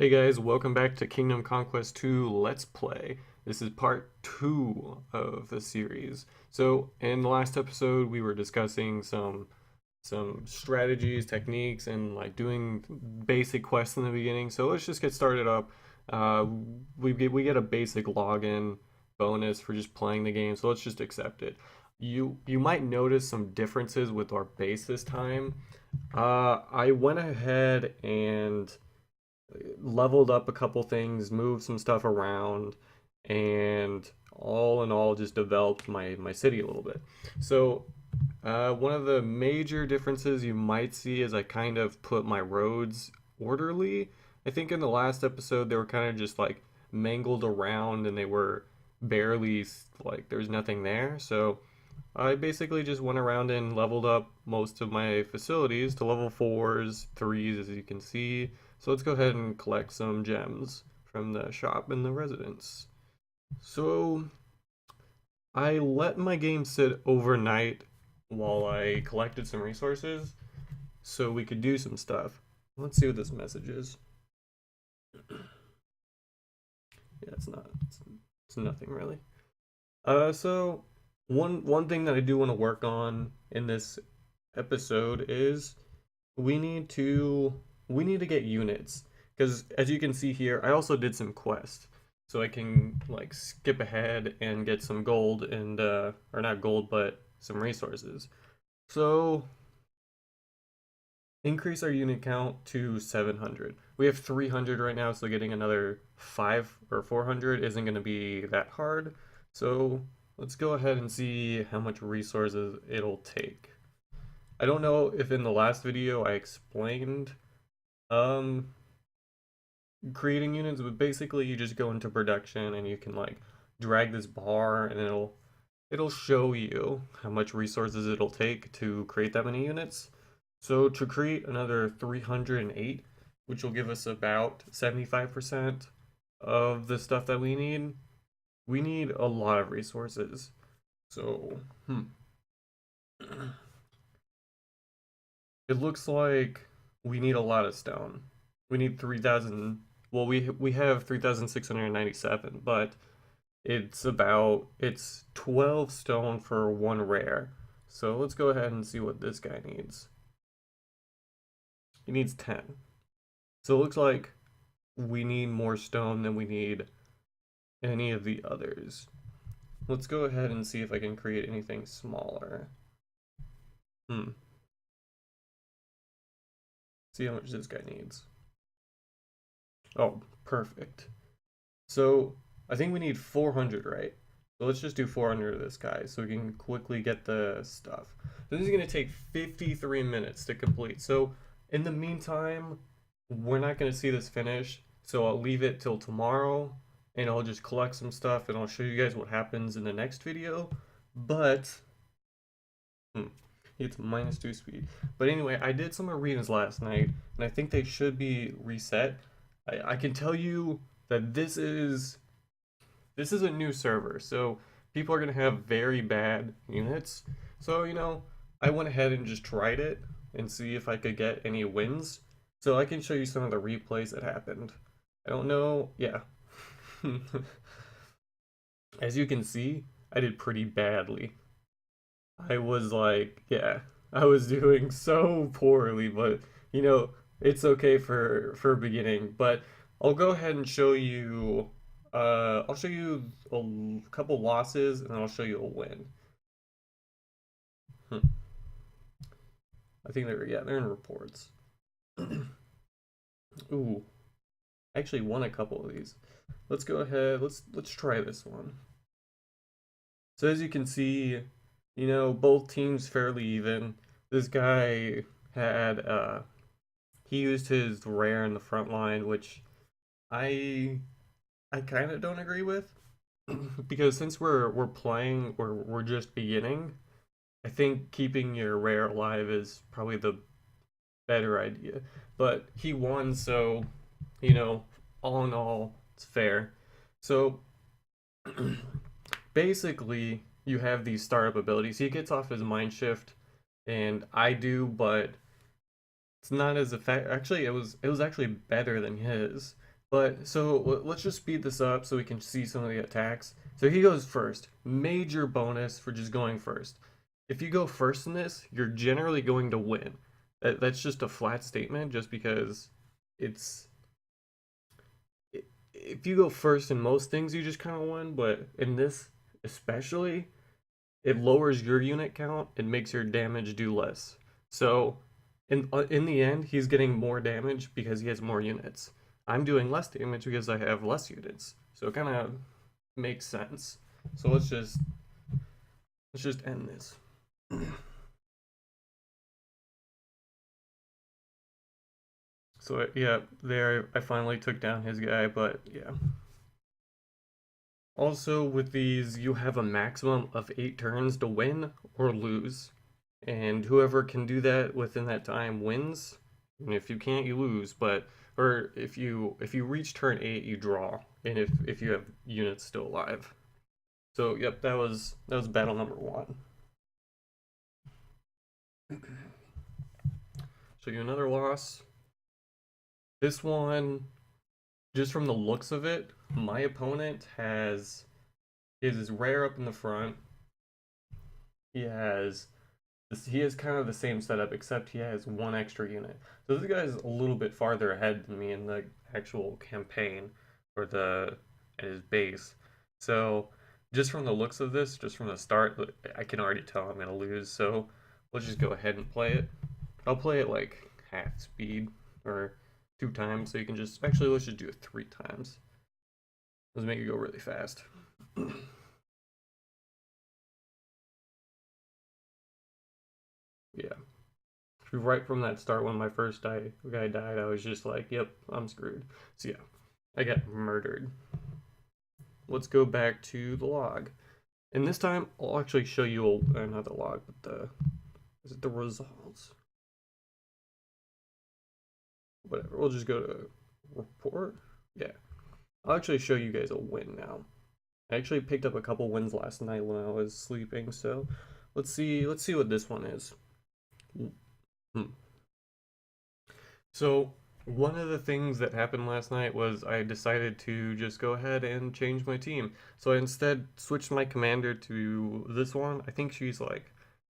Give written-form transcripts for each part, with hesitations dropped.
Hey guys, welcome back to Kingdom Conquest 2 Let's Play. This is part 2 of the series. So, in the last episode, we were discussing some strategies, techniques, and like doing basic quests in the beginning. So let's just get started up. Uh, we get a basic login bonus for just playing the game, so let's just accept it. You might notice some differences with our base this time. I went ahead and leveled up a couple things, moved some stuff around, and all in all, just developed my city a little bit. So, one of the major differences you might see is I kind of put my roads orderly. I think in the last episode, they were kind of just like mangled around and they were barely like there's nothing there. So, I basically just went around and leveled up most of my facilities to level 4s, 3s, as you can see. So let's go ahead and collect some gems from the shop in the residence. So I let my game sit overnight while I collected some resources so we could do some stuff. Let's see what this message is. Yeah, it's nothing really. So one thing that I do want to work on in this episode is we need to we need to get units because as you can see here, I also did some quests, so I can like skip ahead and get some gold and or not gold but some resources. So increase our unit count to 700. We have 300 right now, so getting another 5 or 400 isn't going to be that hard. So let's go ahead and see how much resources it'll take. I don't know if in the last video I explained um creating units, but basically you just go into production and you can like drag this bar and it'll show you how much resources it'll take to create that many units. So to create another 308, which will give us about 75% of the stuff that we need a lot of resources. So, it looks like we need a lot of stone. We need 3,000. Well, we have 3,697, but it's 12 stone for one rare. So let's go ahead and see what this guy needs. He needs 10. So it looks like we need more stone than we need any of the others. Let's go ahead and see if I can create anything smaller. See how much this guy needs. Oh, perfect. So I think we need 400, right? So let's just do 400 of this guy so we can quickly get the stuff. This is going to take 53 minutes to complete. So in the meantime, we're not going to see this finish. So I'll leave it till tomorrow and I'll just collect some stuff and I'll show you guys what happens in the next video. But it's -2 speed. But anyway, I did some arenas last night and I think they should be reset. I can tell you that this is a new server, so people are gonna have very bad units. So, I went ahead and just tried it and see if I could get any wins. So I can show you some of the replays that happened. I don't know, yeah. As you can see, I did pretty badly. I was like, yeah, I was doing so poorly, but it's okay for beginning. But I'll go ahead and show you I'll show you a couple losses and then I'll show you a win. I think they're in reports. Ooh. I actually won a couple of these. Let's go ahead, let's try this one. So as you can see, both teams fairly even. This guy had he used his rare in the front line, which I kind of don't agree with because since we're playing or we're just beginning, I think keeping your rare alive is probably the better idea. But he won, so all in all, it's fair. So basically, you have these startup abilities. He gets off his mind shift, and I do, but it's not as effective. Actually, it was actually better than his. But so let's just speed this up so we can see some of the attacks. So he goes first. Major bonus for just going first. If you go first in this, you're generally going to win. That's just a flat statement, just because it's if you go first in most things, you just kind of win. But in this, especially, it lowers your unit count and makes your damage do less. So in the end, he's getting more damage because he has more units. I'm doing less damage because I have less units. So it kind of makes sense. So let's just end this. So yeah, there I finally took down his guy, but yeah. Also with these, you have a maximum of 8 turns to win or lose, and whoever can do that within that time wins. And if you can't, you lose. But or if you reach turn 8, you draw, and if you have units still alive. So yep, that was battle number 1. Show you another loss. This one, just from the looks of it, my opponent has his rare up in the front. He has he has kind of the same setup, except he has one extra unit. So this guy is a little bit farther ahead than me in the actual campaign, or the at his base. So just from the looks of this, just from the start, I can already tell I'm gonna lose. So let's just go ahead and play it. I'll play it like half speed, or 2 times, so you can just actually let's just do it 3 times. Let's make it go really fast. Yeah. Right from that start, when my first guy died, I was just like, yep, I'm screwed. So yeah, I got murdered. Let's go back to the log. And this time, I'll actually show you not the log, but is it the results? Whatever, we'll just go to report. Yeah, I'll actually show you guys a win now. I actually picked up a couple wins last night when I was sleeping, so let's see what this one is. Hmm. So one of the things that happened last night was I decided to just go ahead and change my team. So I instead switched my commander to this one. I think she's like,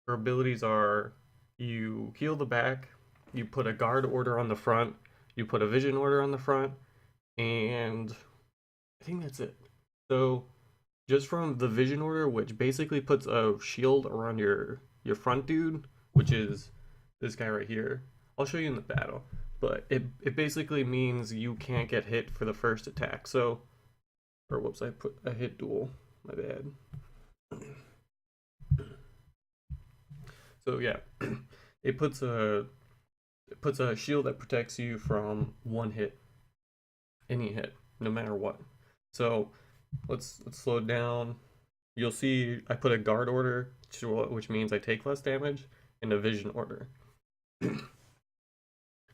her abilities are, you heal the back, you put a guard order on the front, you put a vision order on the front, and I think that's it. So just from the vision order, which basically puts a shield around your front dude, which is this guy right here. I'll show you in the battle, but it basically means you can't get hit for the first attack. So, or whoops, I put a hit duel. My bad. So yeah, it puts a shield that protects you from one hit, any hit, no matter what. So let's slow it down. You'll see I put a guard order, which means I take less damage, and a vision order.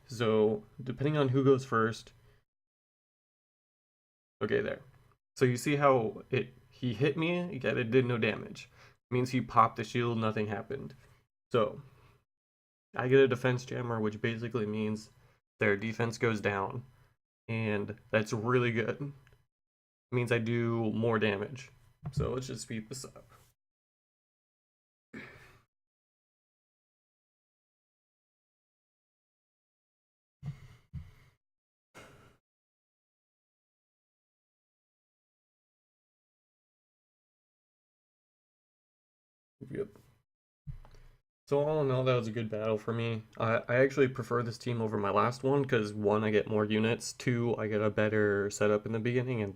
So depending on who goes first, okay, there. So you see how he hit me, yet it did no damage. It means he popped the shield, nothing happened. So I get a defense jammer, which basically means their defense goes down, and that's really good. It means I do more damage. So let's just speed this up. Yep. So all in all, that was a good battle for me. I actually prefer this team over my last one because 1, I get more units. 2, I get a better setup in the beginning,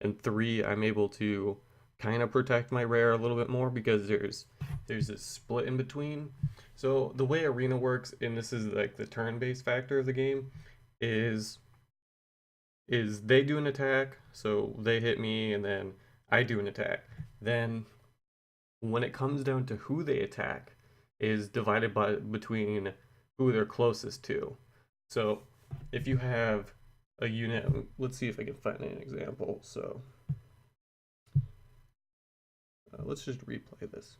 and 3, I'm able to kind of protect my rare a little bit more because there's this split in between. So the way arena works, and this is like the turn-based factor of the game, is they do an attack, so they hit me, and then I do an attack. Then when it comes down to who they attack, is divided by between who they're closest to. So if you have a unit, let's see if I can find an example. So let's just replay this.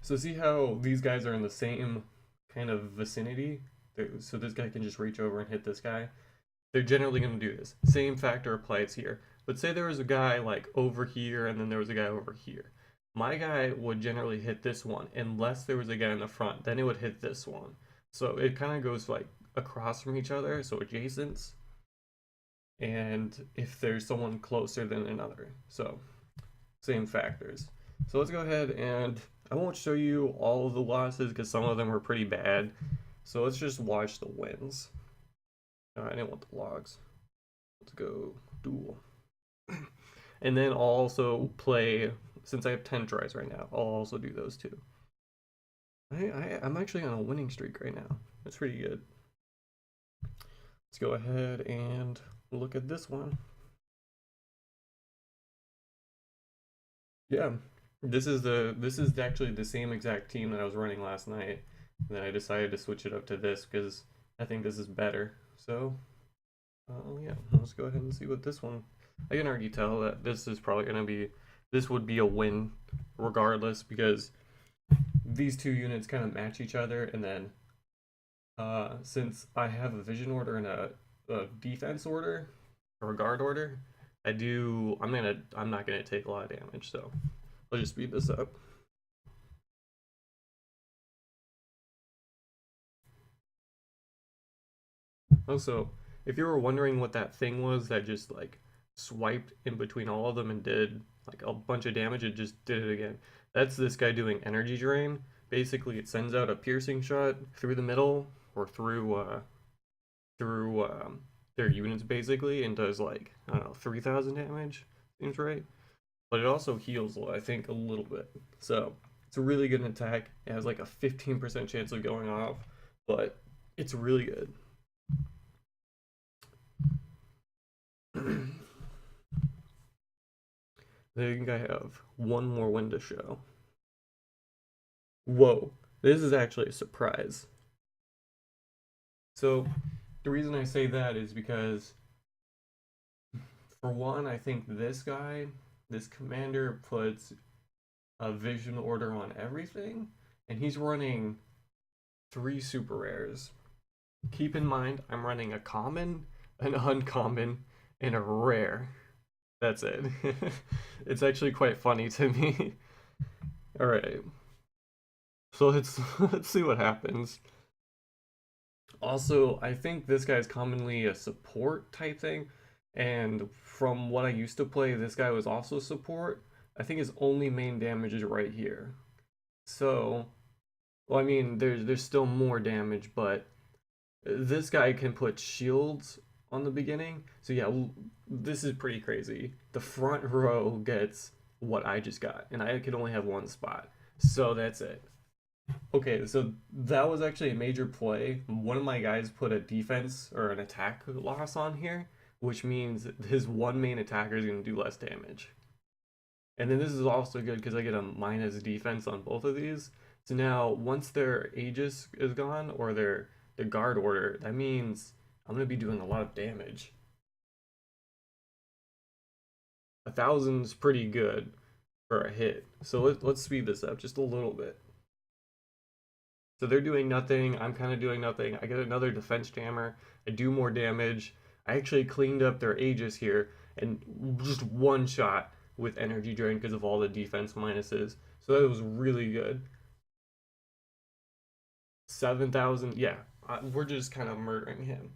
So see how these guys are in the same kind of vicinity? So this guy can just reach over and hit this guy. They're generally going to do this. Same factor applies here. But say there was a guy like over here and then there was a guy over here. My guy would generally hit this one unless there was a guy in the front. Then it would hit this one. So it kind of goes like across from each other, so adjacent. And if there's someone closer than another. So same factors. So let's go ahead and I won't show you all of the losses because some of them were pretty bad. So let's just watch the wins. I didn't want the logs. Let's go duel. And then I'll also play, since I have 10 tries right now, I'll also do those too. I'm actually on a winning streak right now. That's pretty good. Let's go ahead and look at this one. Yeah, this is actually the same exact team that I was running last night. And then I decided to switch it up to this because I think this is better. So, yeah, let's go ahead and see what this one. I can already tell that this is probably gonna be, this would be a win regardless because these two units kind of match each other, and then since I have a vision order and a defense order or a guard order, I'm not gonna take a lot of damage, so I'll just speed this up. Also, if you were wondering what that thing was that just like swiped in between all of them and did like a bunch of damage, it just did it again. That's this guy doing energy drain. Basically, it sends out a piercing shot through the middle or through their units basically, and does like I don't know 3,000 damage. Seems right, but it also heals I think a little bit. So it's a really good attack. It has like a 15% chance of going off, but it's really good. I think I have one more win to show. Whoa, this is actually a surprise. So the reason I say that is because, for one, I think this guy, this commander, puts a vision order on everything, and he's running 3 super rares. Keep in mind, I'm running a common, an uncommon, and a rare. That's it. It's actually quite funny to me. All right. So let's see what happens. Also, I think this guy is commonly a support type thing, and from what I used to play, this guy was also support. I think his only main damage is right here. So, well, I mean, there's still more damage, but this guy can put shields on the beginning. So yeah, this is pretty crazy. The front row gets what I just got, and I could only have one spot. So that's it. Okay, so that was actually a major play. One of my guys put a defense or an attack loss on here, which means his one main attacker is going to do less damage. And then this is also good because I get a minus defense on both of these. So now, once their Aegis is gone, or their guard order, that means I'm going to be doing a lot of damage. 1,000's pretty good for a hit. So let's speed this up just a little bit. So they're doing nothing, I'm kind of doing nothing. I get another defense jammer, I do more damage. I actually cleaned up their Aegis here and just one shot with energy drain because of all the defense minuses. So that was really good. 7,000, yeah, we're just kind of murdering him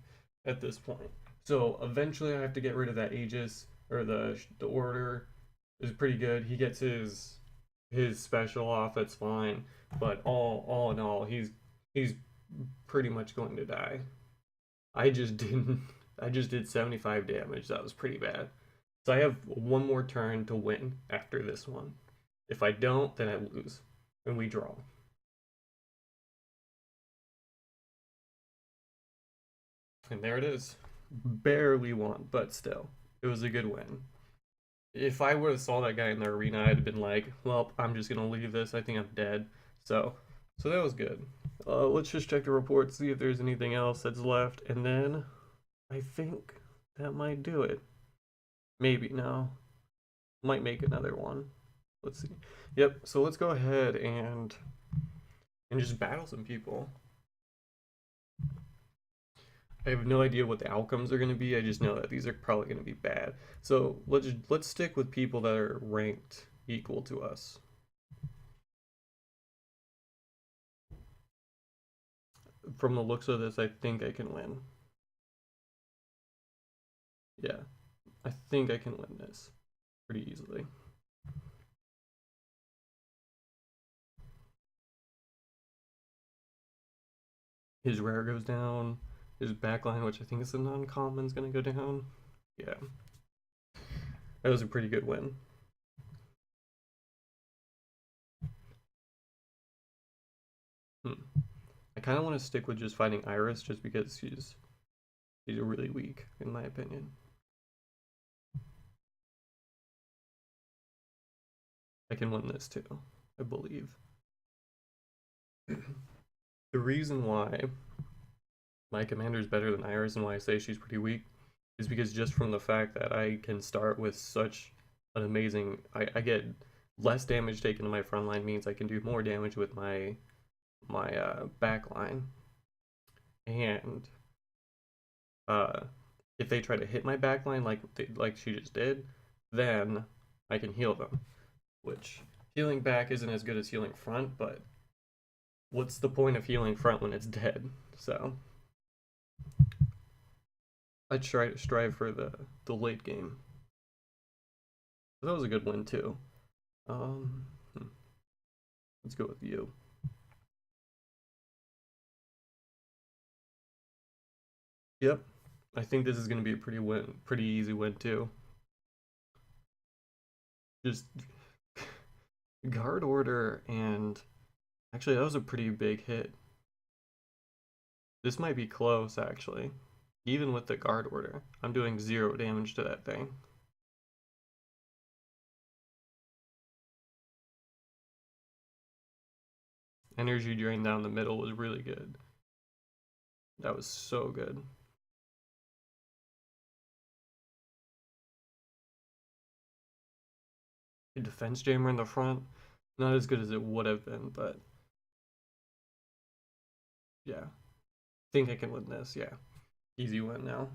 at this point. So eventually I have to get rid of that Aegis, or the order is pretty good. He gets his special off, that's fine. But all in all, he's pretty much going to die. I just did 75 damage. That was pretty bad. So I have one more turn to win after this one. If I don't, then I lose and we draw. And there it is. Barely won, but still, it was a good win. If I would have saw that guy in the arena, I'd have been like, well, I'm just gonna leave this. I think I'm dead. So that was good. Let's just check the report, see if there's anything else that's left, and then I think that might do it. Maybe, no. Might make another one. Let's see. Yep, so let's go ahead and just battle some people. I have no idea what the outcomes are going to be. I just know that these are probably going to be bad. So let's stick with people that are ranked equal to us. From the looks of this, I think I can win. Yeah, I think I can win this pretty easily. His rare goes down. His backline, which I think is a non-common, is going to go down. Yeah, that was a pretty good win. Hmm. I kind of want to stick with just fighting Iris just because she's really weak in my opinion. I can win this too, I believe. The reason why my commander is better than Iris and why I say she's pretty weak is because just from the fact that I can start with such an amazing, I get less damage taken to my front line means I can do more damage with my back line. And uh, if they try to hit my back line like she just did, then I can heal them. Which healing back isn't as good as healing front, but what's the point of healing front when it's dead? So I try to strive for the late game. But that was a good win too. Um, hmm, let's go with you. Yep, I think this is gonna be a pretty easy win too. Just guard order and actually that was a pretty big hit. This might be close actually. Even with the guard order, I'm doing 0 damage to that thing. Energy drain down the middle was really good. That was so good. A defense jammer in the front, not as good as it would have been, but yeah. Think I can win this, yeah. Easy win now.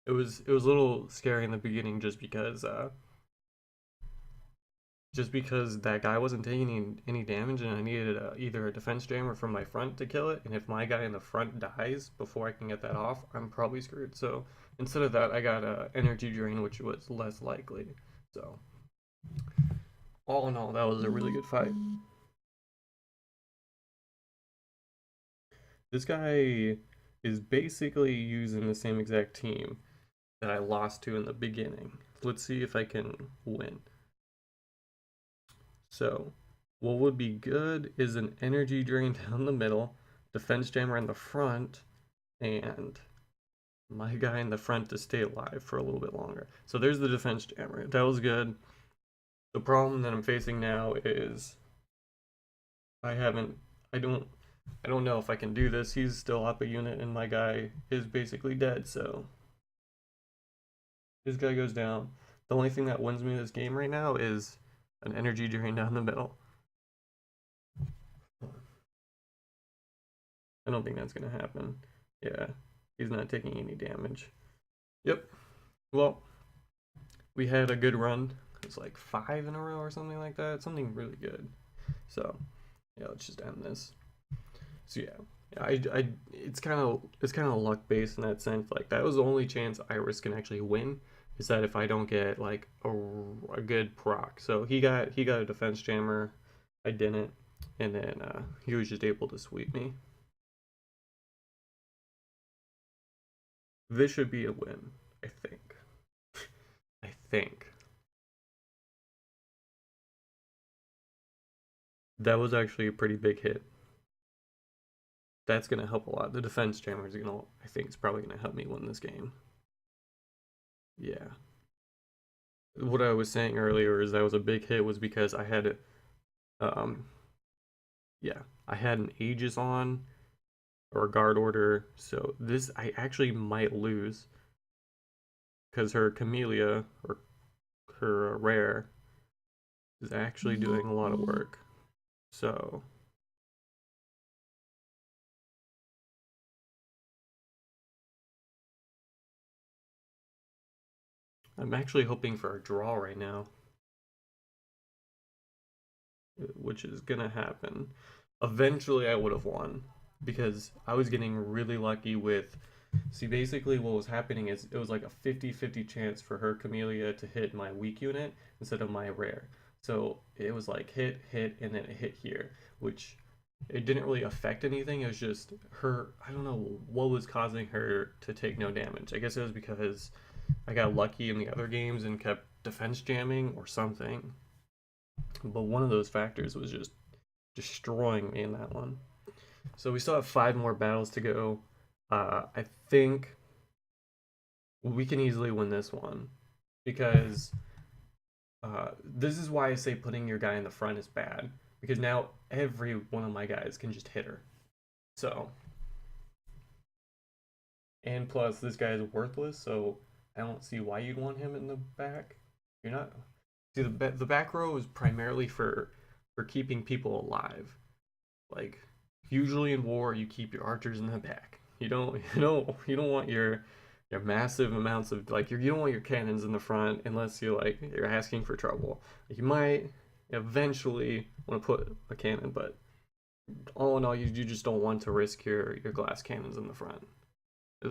It was a little scary in the beginning just because that guy wasn't taking any damage and I needed either a defense jammer from my front to kill it, and if my guy in the front dies before I can get that off, I'm probably screwed. So instead of that, I got a energy drain, which was less likely. So all in all, that was a really good fight. This guy is basically using the same exact team that I lost to in the beginning. Let's see if I can win. So, what would be good is an energy drain down the middle, defense jammer in the front, and my guy in the front to stay alive for a little bit longer. So there's the defense jammer. That was good. The problem that I'm facing now is I haven't I don't know if I can do this. He's still up a unit and my guy is basically dead, so this guy goes down. The only thing that wins me this game right now is an energy drain down the middle. I don't think that's gonna happen. Yeah, he's not taking any damage. Yep. Well, we had a good run. It was like 5 in a row or something like that. Something really good. So yeah, let's just end this. So yeah, it's kind of luck based in that sense. Like that was the only chance Iris can actually win is that if I don't get like a good proc. So he got a defense jammer, I didn't, and then he was just able to sweep me. This should be a win, I think. I think that was actually a pretty big hit. That's gonna help a lot. The defense jammer is gonna, I think, it's probably gonna help me win this game. Yeah. What I was saying earlier is that was a big hit was because I had, um, yeah, I had an Aegis on or a guard order. So this I actually might lose because her Camellia or her rare is actually doing a lot of work. So I'm actually hoping for a draw right now, which is gonna happen. Eventually, I would have won because I was getting really lucky with. See, basically, what was happening is it was like a 50-50 chance for her Camellia to hit my weak unit instead of my rare. So it was like hit, hit, and then it hit here, which it didn't really affect anything. It was just her. I don't know what was causing her to take no damage. I guess it was because I got lucky in the other games and kept defense jamming or something. But one of those factors was just destroying me in that one. So we still have 5 more battles to go. I think we can easily win this one because this is why I say putting your guy in the front is bad, because now every one of my guys can just hit her. So, and plus this guy is worthless, so I don't see why you'd want him in the back. You're not. See, the back row is primarily for keeping people alive. Like usually in war, you keep your archers in the back. You don't want your massive amounts of like you don't want your cannons in the front unless you're asking for trouble. You might eventually want to put a cannon, but all in all, you just don't want to risk your glass cannons in the front.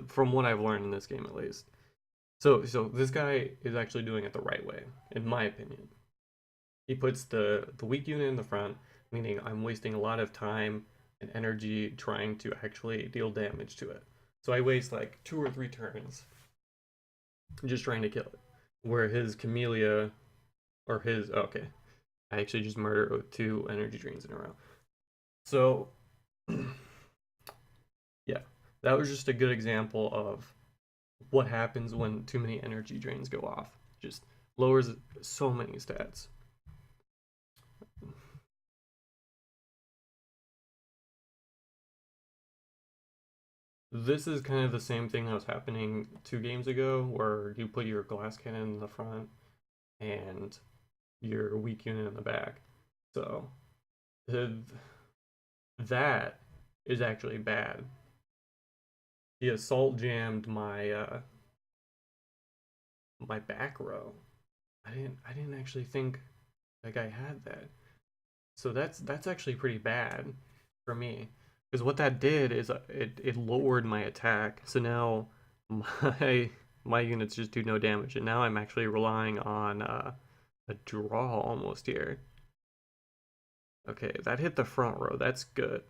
From what I've learned in this game, at least. So this guy is actually doing it the right way, in my opinion. He puts the weak unit in the front, meaning I'm wasting a lot of time and energy trying to actually deal damage to it. So I waste like 2 or 3 turns just trying to kill it. Where his Camellia, or his, okay, I actually just murdered with 2 energy drains in a row. So, yeah, that was just a good example of what happens when too many energy drains go off. Just lowers so many stats. This is kind of the same thing that was happening 2 games ago, where you put your glass cannon in the front and your weak unit in the back. So that is actually bad. He assault jammed my back row. I didn't actually think that guy had that. So that's actually pretty bad for me. Because what that did is it lowered my attack. So now my units just do no damage, and now I'm actually relying on a draw almost here. Okay, that hit the front row. That's good.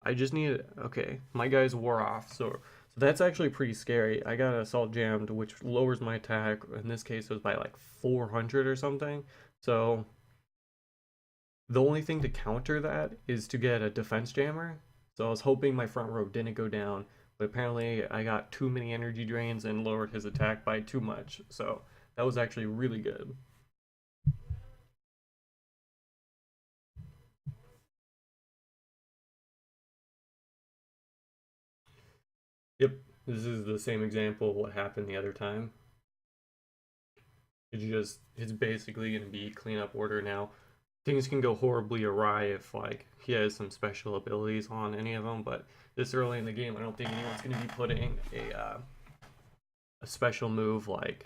I just need okay. My guys wore off, so that's actually pretty scary. I got assault jammed, which lowers my attack. In this case, it was by like 400 or something. So the only thing to counter that is to get a defense jammer. So I was hoping my front row didn't go down, but apparently I got too many energy drains and lowered his attack by too much. So that was actually really good. Yep, this is the same example of what happened the other time. It's basically gonna be cleanup order now. Things can go horribly awry if like he has some special abilities on any of them, but this early in the game, I don't think anyone's gonna be putting a special move like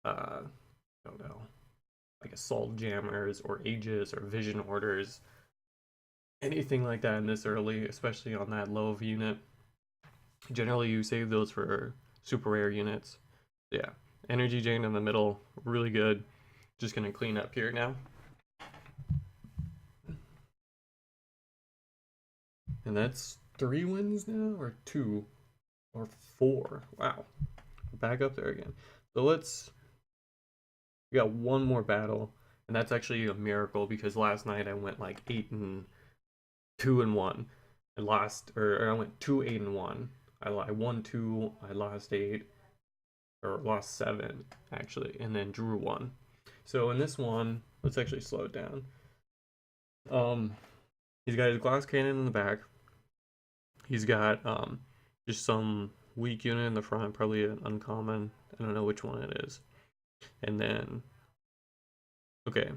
I don't know, like assault jammers or aegis or vision orders, anything like that in this early, especially on that low of unit. Generally, you save those for super rare units. Yeah, energy drain in the middle, really good. Just gonna clean up here now. And that's 3 wins now, or 2, or 4. Wow, back up there again. So we got 1 more battle, and that's actually a miracle because last night I went like 8-2-1. I lost, or I went 2-8-1. I won 2, I lost 8, or lost 7 actually, and then drew 1. So in this one, let's actually slow it down. He's got his glass cannon in the back. He's got just some weak unit in the front, probably an uncommon. I don't know which one it is. And then, okay,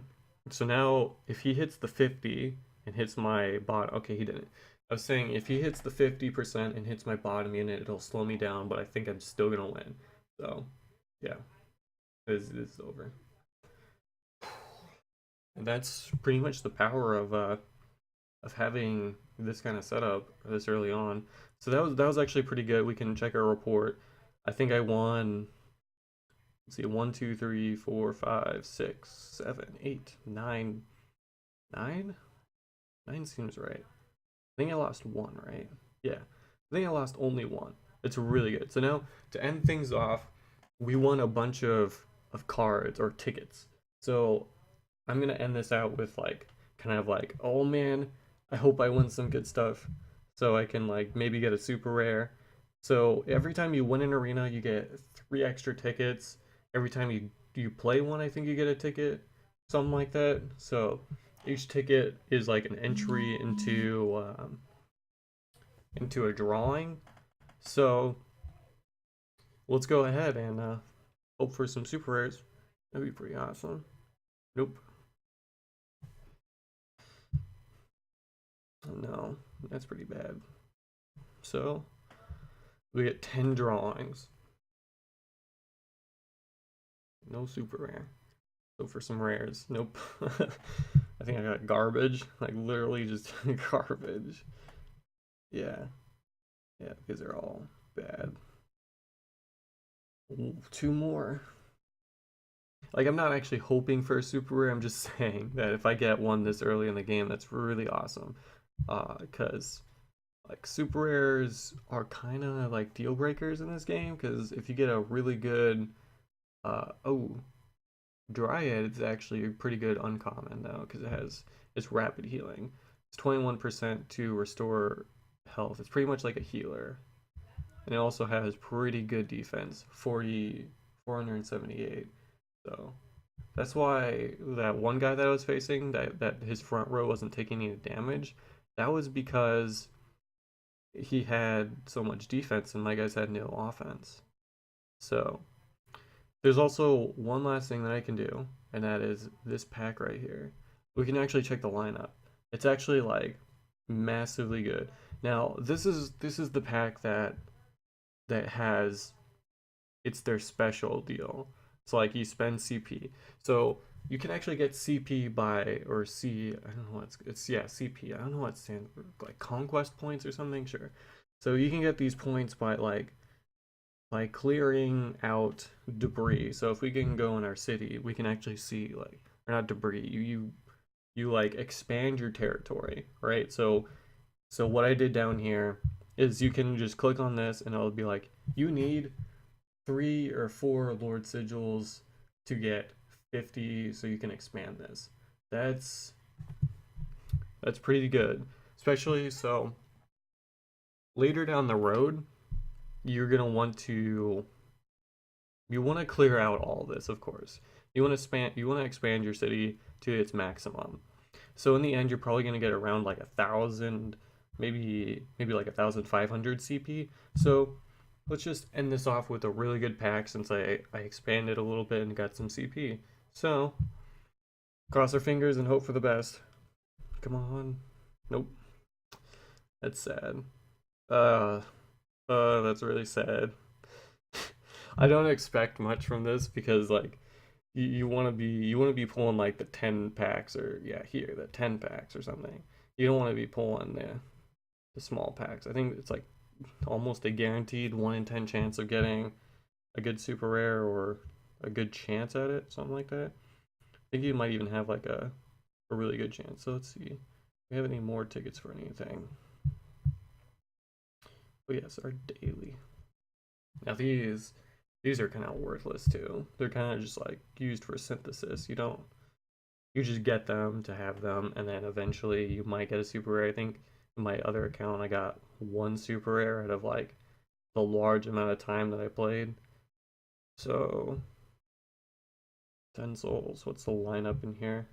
so now if he hits the 50 and hits my bottom, okay, he didn't. I was saying if he hits the 50% and hits my bottom unit, it'll slow me down, but I think I'm still gonna win. So, yeah. This is over. And that's pretty much the power of having this kind of setup this early on. So that was actually pretty good. We can check our report. I think I won. Let's see, one, two, three, four, five, six, seven, eight, nine, nine. Nine seems right. I think I lost one, right? Yeah, I think I lost only one. It's really good. So now to end things off, we won a bunch of cards or tickets. So I'm gonna end this out with like kind of like, oh man, I hope I win some good stuff, so I can like maybe get a super rare. So every time you win an arena, you get three extra tickets. Every time you play one, I think you get a ticket, something like that. So each ticket is like an entry into a drawing. So let's go ahead and hope for some super rares. That'd be pretty awesome. Nope. No, that's pretty bad. So we get 10 drawings. No super rare. So for some rares, nope. I think I got garbage. Like literally just garbage. Yeah. Yeah, because they're all bad. Ooh, two more. Like I'm not actually hoping for a super rare. I'm just saying that if I get one this early in the game, that's really awesome. Because like super rares are kind of like deal breakers in this game. Because if you get a really good, oh, Dryad is actually a pretty good uncommon though, because it's rapid healing. It's 21% to restore health. It's pretty much like a healer, and it also has pretty good defense, 478. So that's why that one guy that I was facing, that his front row wasn't taking any damage. That was because he had so much defense and my guys had no offense. So there's also one last thing that I can do, and that is this pack right here. We can actually check the lineup. It's actually like massively good. Now, this is the pack that has it's their special deal. It's like you spend CP. So you can actually get CP by or C I don't know what it's yeah, CP. I don't know what it stands for. Like conquest points or something, sure. So you can get these points by clearing out debris. So if we can go in our city, we can actually see like or not debris. You like expand your territory, right? So what I did down here is you can just click on this and it'll be like you need 3 or 4 Lord Sigils to get 50 so you can expand this. That's that's pretty good. Especially so later down the road, you're gonna want to you want to clear out all this, of course. You want to expand your city to its maximum. So in the end, you're probably gonna get around like 1,000, maybe like 1,500 CP. So let's just end this off with a really good pack since I expanded a little bit and got some CP. So cross our fingers and hope for the best. Come on. Nope. That's sad. Uh, that's really sad. I don't expect much from this because like you want to be pulling like the 10 packs or yeah here the 10 packs or something. You don't want to be pulling the small packs. I think it's like almost a guaranteed 1 in 10 chance of getting a good super rare or a good chance at it, something like that. I think you might even have like a really good chance. So let's see. Do we have any more tickets for anything? Oh yes, our daily. Now these are kind of worthless too. They're kind of just like used for synthesis. You just get them to have them, and then eventually you might get a super rare. I think in my other account I got one super rare out of like the large amount of time that I played. So 10 souls. What's the lineup in here?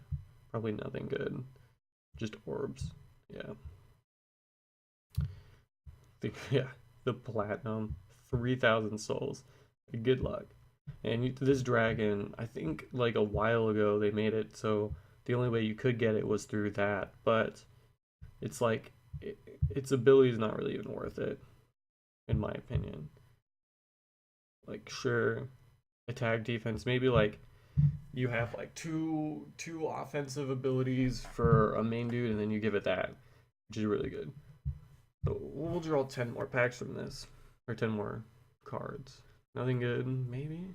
Probably nothing good. Just orbs. Yeah. Yeah. The platinum. 3,000 souls. Good luck. And this dragon, I think like a while ago they made it so the only way you could get it was through that, but it's like its ability is not really even worth it, in my opinion. Like, sure, attack, defense. Maybe like you have like two offensive abilities for a main dude, and then you give it that, which is really good. So we'll draw 10 more packs from this, or 10 more cards. Nothing good, maybe.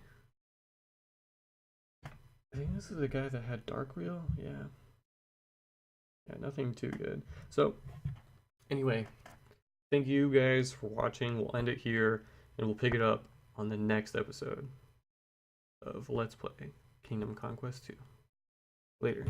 I think this is the guy that had Dark Wheel. Yeah. Yeah, nothing too good. So anyway, thank you guys for watching. We'll end it here, and we'll pick it up on the next episode of Let's Play Kingdom Conquest 2. Later.